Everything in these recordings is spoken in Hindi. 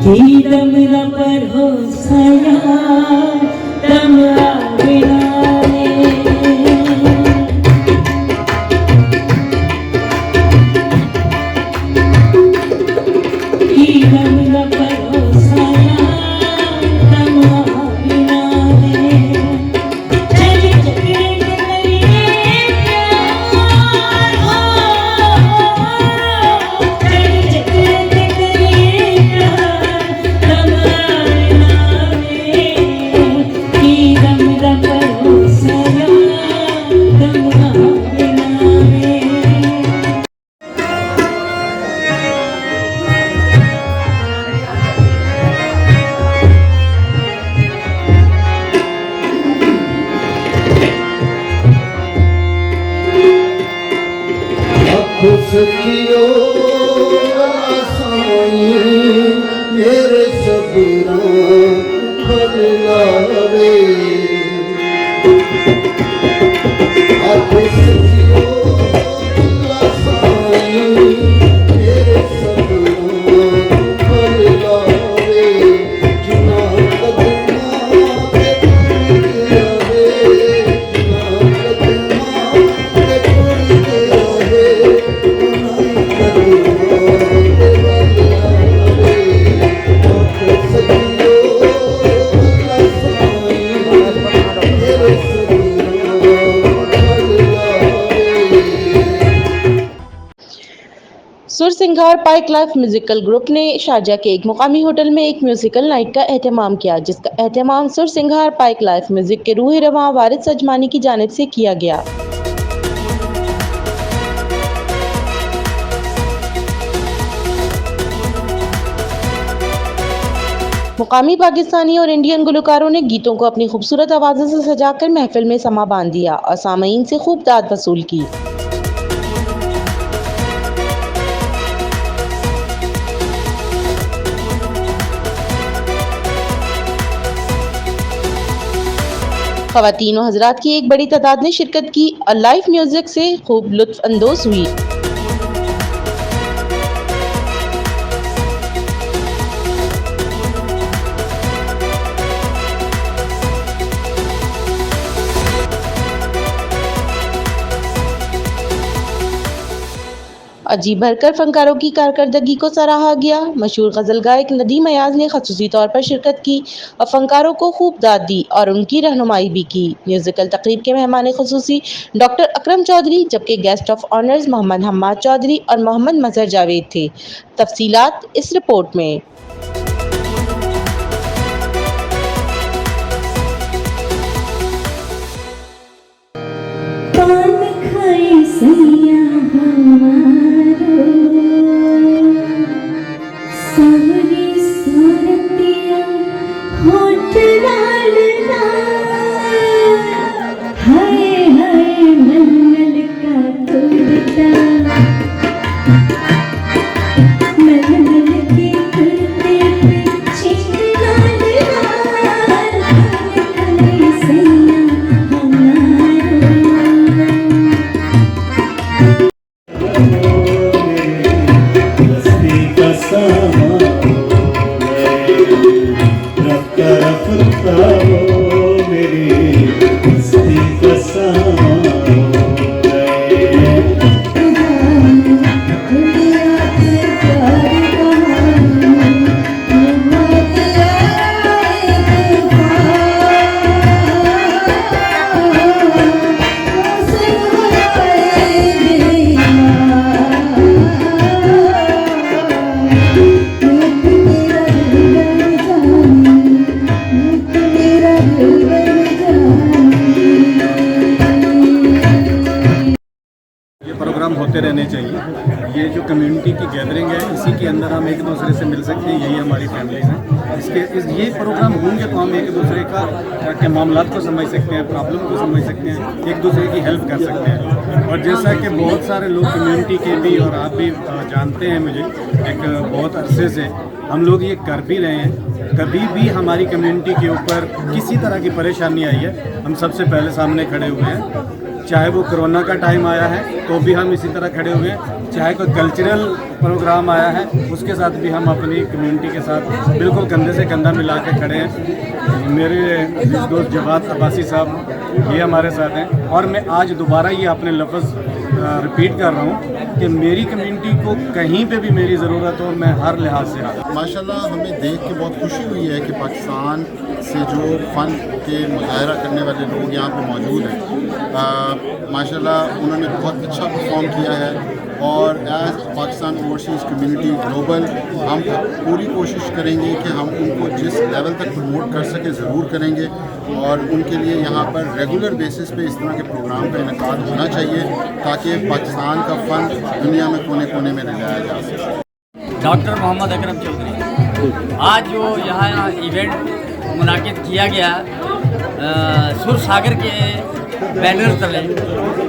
दम न पर हो सया दम आविना रे दम न पर हो सया दम आविना रे चल चले करिए प्यार हो चल चले करिए प्यार दम आविना रे दम न पर हो सया दम आविना रे खुशियों आसाई मेरे सबरों बदलावे खुशियों आसाई मेरे सबरों बदलावे जुना कदमा पे रहे जुना कदमा पे रहे सुरसिंगार पाइक लाइफ म्यूजिकल ग्रुप ने शारजा के एक मुकामी होटल में एक म्यूजिकल नाइट का एहतमाम किया, जिसका एहतमाम सुरसिंगार पाइक लाइफ म्यूजिक के रूह रवां वारिद सजमानी की जानिब से किया गया। मुकामी पाकिस्तानी और इंडियन गुलकारों ने गीतों को अपनी खूबसूरत आवाज़ों से सजाकर महफिल में समा बांध दिया और सामईन से खूब दाद वसूल की। ख़वातीन और हज़रात की एक बड़ी तादाद ने शिरकत की और लाइव म्यूजिक से खूब लुत्फ़ अंदोज़ हुई। अजीब भरकर फनकारों की कारकर्दगी को सराहा गया। मशहूर गज़ल गायक नदीम अयाज ने ख़ुसूसी तौर पर शिरकत की और फनकारों को खूब दाद दी और उनकी रहनुमाई भी की। म्यूज़िकल तकरीब के मेहमान ख़ुसूसी डॉक्टर अकरम चौधरी, जबकि guest of honours Mohammad Hammad Chaudhry और मोहम्मद मजहर जावेद थे। तफसीलात इस रिपोर्ट में। प्रोग्राम होते रहने चाहिए। ये जो कम्युनिटी की गैदरिंग है, इसी के अंदर हम एक दूसरे से मिल सकते हैं। यही हमारी फैमिलीज हैं। ये प्रोग्राम होंगे तो हम एक दूसरे के मामलात को समझ सकते हैं, प्रॉब्लम को समझ सकते हैं, एक दूसरे की हेल्प कर सकते हैं। और जैसा कि बहुत सारे लोग कम्युनिटी के भी और आप भी जानते हैं, मुझे एक बहुत अरसे से हम लोग ये कर भी रहे हैं। कभी भी हमारी कम्युनिटी के ऊपर किसी तरह की परेशानी आई है, हम सबसे पहले सामने खड़े हुए हैं चाहे वो कोरोना का टाइम आया है तो भी हम इसी तरह खड़े हुए हैं, चाहे कोई कल्चरल प्रोग्राम आया है उसके साथ भी हम अपनी कम्युनिटी के साथ बिल्कुल कंधे से कंधा मिला के खड़े हैं। मेरे अजीज दोस्त जवाद अब्बासी साहब ये हमारे साथ हैं और मैं आज दोबारा ये अपने लफ्ज़ रिपीट कर रहा हूँ कि मेरी कम्युनिटी को कहीं पे भी मेरी ज़रूरत हो मैं हर लिहाज से हाजिर। माशाल्लाह हमें देख के बहुत खुशी हुई है कि पाकिस्तान से जो फ़न के मुजाहरा करने वाले लोग यहाँ पे मौजूद हैं, माशाल्लाह उन्होंने बहुत अच्छा परफॉर्म किया है और as Pakistan overseas community global हम पूरी कोशिश करेंगे कि हम उनको जिस लेवल तक प्रमोट कर सके ज़रूर करेंगे और उनके लिए यहाँ पर रेगुलर बेसिस पे इस तरह के प्रोग्राम का इनेकाद होना चाहिए ताकि पाकिस्तान का फ़न दुनिया में कोने कोने में ले जाया जा सके। डॉक्टर मोहम्मद अकरम चौधरी, आज जो यहाँ इवेंट मुनाकिद किया गया सुर सागर के बैनर तले,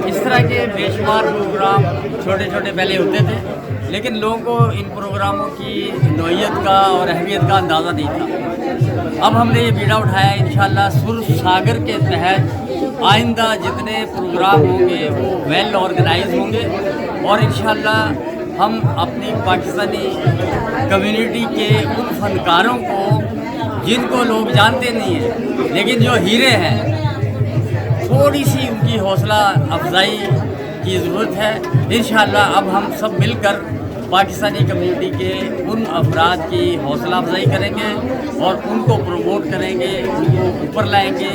इस तरह के बेशुमार प्रोग्राम छोटे छोटे पहले होते थे लेकिन लोगों को इन प्रोग्रामों की नौइयत का और अहमियत का अंदाज़ा नहीं था। अब हमने ये बीड़ा उठाया, इंशाल्लाह सुर सागर के तहत आइंदा जितने प्रोग्राम होंगे वो वेल ऑर्गेनाइज होंगे और इंशाल्लाह हम अपनी पाकिस्तानी कम्युनिटी के उन फनकारों को जिनको लोग जानते नहीं हैं लेकिन जो हीरे हैं, थोड़ी सी उनकी हौसला अफजाई की ज़रूरत है। इंशाअल्लाह अब हम सब मिलकर पाकिस्तानी कम्युनिटी के उन अफराद की हौसला अफजाई करेंगे और उनको प्रमोट करेंगे, उनको ऊपर लाएंगे।